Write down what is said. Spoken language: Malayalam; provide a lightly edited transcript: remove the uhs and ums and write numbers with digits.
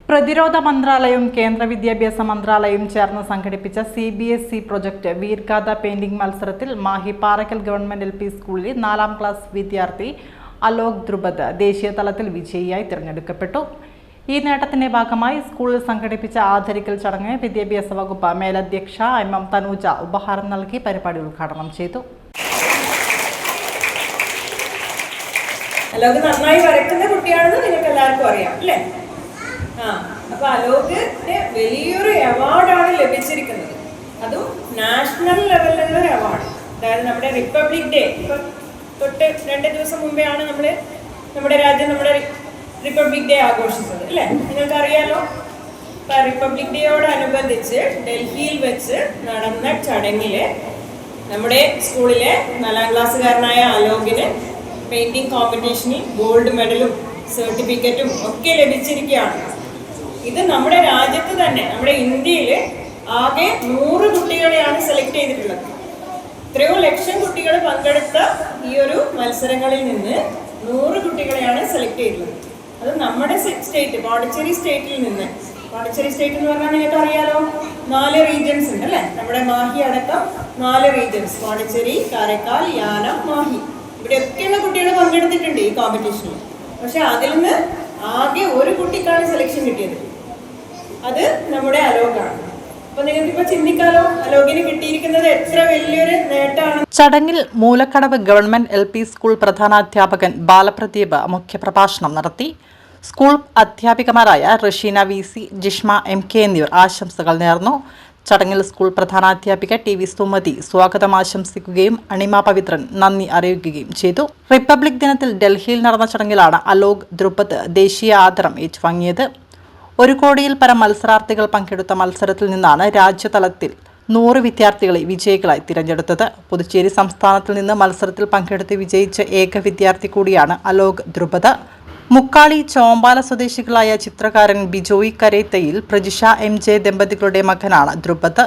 പ്രതിരോധ മന്ത്രാലയവും കേന്ദ്ര വിദ്യാഭ്യാസ മന്ത്രാലയവും ചേർന്ന് സംഘടിപ്പിച്ച CBSE പ്രൊജക്ട് വീർഗാഥ പെയിന്റിംഗ് മത്സരത്തിൽ മാഹി പാറക്കൽ ഗവൺമെന്റ് LP സ്കൂളിലെ 4ാം ക്ലാസ് വിദ്യാർത്ഥി അലോക് ധ്രുപദ് ദേശീയ തലത്തിൽ വിജയിയായി തിരഞ്ഞെടുക്കപ്പെട്ടു. ഈ നേട്ടത്തിന്റെ ഭാഗമായി സ്കൂളിൽ സംഘടിപ്പിച്ച ആദരിക്കൽ ചടങ്ങ് വിദ്യാഭ്യാസ വകുപ്പ് മേലധ്യക്ഷ MM തനൂജ ഉപഹാരം നൽകി പരിപാടി ഉദ്ഘാടനം ചെയ്തു. അലോക് നന്നായി വരയ്ക്കുന്ന കുട്ടിയാണെന്ന് നിങ്ങൾക്ക് എല്ലാവർക്കും അറിയാം അല്ലേ? അപ്പൊ അലോകിന് വലിയൊരു അവാർഡാണ് ലഭിച്ചിരിക്കുന്നത്. അതും നാഷണൽ ലെവലിലുള്ള ഒരു അവാർഡ്. അതായത് നമ്മുടെ റിപ്പബ്ലിക് ഡേ തൊട്ട് 2 ദിവസം മുമ്പെയാണ് നമ്മുടെ രാജ്യം റിപ്പബ്ലിക് ഡേ ആഘോഷിച്ചത് അല്ലേ? നിങ്ങൾക്കറിയാലോ. റിപ്പബ്ലിക് ഡേയോടനുബന്ധിച്ച് ഡൽഹിയിൽ വെച്ച് നടന്ന ചടങ്ങില് നമ്മുടെ സ്കൂളിലെ 4ാം ക്ലാസ്സുകാരനായ അലോകിന് പെയിന്റിംഗ് കോമ്പറ്റീഷനിൽ ഗോൾഡ് മെഡലും സർട്ടിഫിക്കറ്റും ഒക്കെ ലഭിച്ചിരിക്കുകയാണ്. ഇത് നമ്മുടെ രാജ്യത്ത് തന്നെ, നമ്മുടെ ഇന്ത്യയിൽ ആകെ 100 കുട്ടികളെയാണ് സെലക്ട് ചെയ്തിട്ടുള്ളത്. എത്രയോ ലക്ഷം കുട്ടികൾ പങ്കെടുത്ത ഈ ഒരു മത്സരങ്ങളിൽ നിന്ന് 100 കുട്ടികളെയാണ് സെലക്ട് ചെയ്തിട്ടുള്ളത്. അത് നമ്മുടെ സ്റ്റേറ്റ് പോണ്ടിച്ചേരി സ്റ്റേറ്റിൽ നിന്ന്. പോണ്ടിച്ചേരി സ്റ്റേറ്റ് എന്ന് പറഞ്ഞാൽ നിങ്ങൾക്ക് അറിയാലോ, 4 റീജിയൻസ് ഉണ്ട് അല്ലേ? നമ്മുടെ മാഹി അടക്കം 4 റീജിയൻസ്, പോണ്ടിച്ചേരി, കാരക്കാൽ, യാനം, മാഹി. ഇവിടെയൊക്കെയുള്ള കുട്ടികൾ പങ്കെടുത്തിട്ടുണ്ട് ഈ കോമ്പറ്റീഷനിൽ. പക്ഷെ അതിൽ നിന്ന് ആകെ ഒരു കുട്ടിക്കാണ് സെലക്ഷൻ കിട്ടിയത്. അത് നമ്മുടെ അലോകാണ്. അപ്പൊ നിങ്ങൾക്കിപ്പോ ചിന്തിക്കാലോ, അലോകിന് കിട്ടിയിരിക്കുന്നത് എത്ര വലിയൊരു നേട്ടമാണ്. ചടങ്ങിൽ മൂലക്കടവ് ഗവൺമെന്റ് LP സ്കൂൾ പ്രധാനാധ്യാപകൻ ബാലപ്രദീപ് മുഖ്യപ്രഭാഷണം നടത്തി. സ്കൂൾ അധ്യാപികമാരായ റഷീന VC, ജിഷ്മ MK എന്നിവർ ആശംസകൾ നേർന്നു. ചടങ്ങിൽ സ്കൂൾ പ്രധാനാധ്യാപിക TV സുമതി സ്വാഗതം ആശംസിക്കുകയും അണിമ പവിത്രൻ നന്ദി അറിയിക്കുകയും ചെയ്തു. റിപ്പബ്ലിക് ദിനത്തിൽ ഡൽഹിയിൽ നടന്ന ചടങ്ങിലാണ് അലോക് ധ്രുപദ് ദേശീയ ആദരം ഏറ്റുവാങ്ങിയത്. 1 കോടിയിൽ പരം മത്സരാർത്ഥികൾ പങ്കെടുത്ത മത്സരത്തിൽ നിന്നാണ് രാജ്യതലത്തിൽ 100 വിദ്യാർത്ഥികളെ വിജയികളായി തിരഞ്ഞെടുത്തത്. പുതുച്ചേരി സംസ്ഥാനത്തിൽ നിന്ന് മത്സരത്തിൽ പങ്കെടുത്ത് വിജയിച്ച ഏക വിദ്യാർത്ഥി കൂടിയാണ് അലോക് ധ്രുപദ്. മുക്കാളി ചോമ്പാല സ്വദേശികളായ ചിത്രകാരൻ ബിജോയ് കരേത്തയിൽ പ്രജിഷ MJ ദമ്പതികളുടെ മകനാണ് ധ്രുപദ്.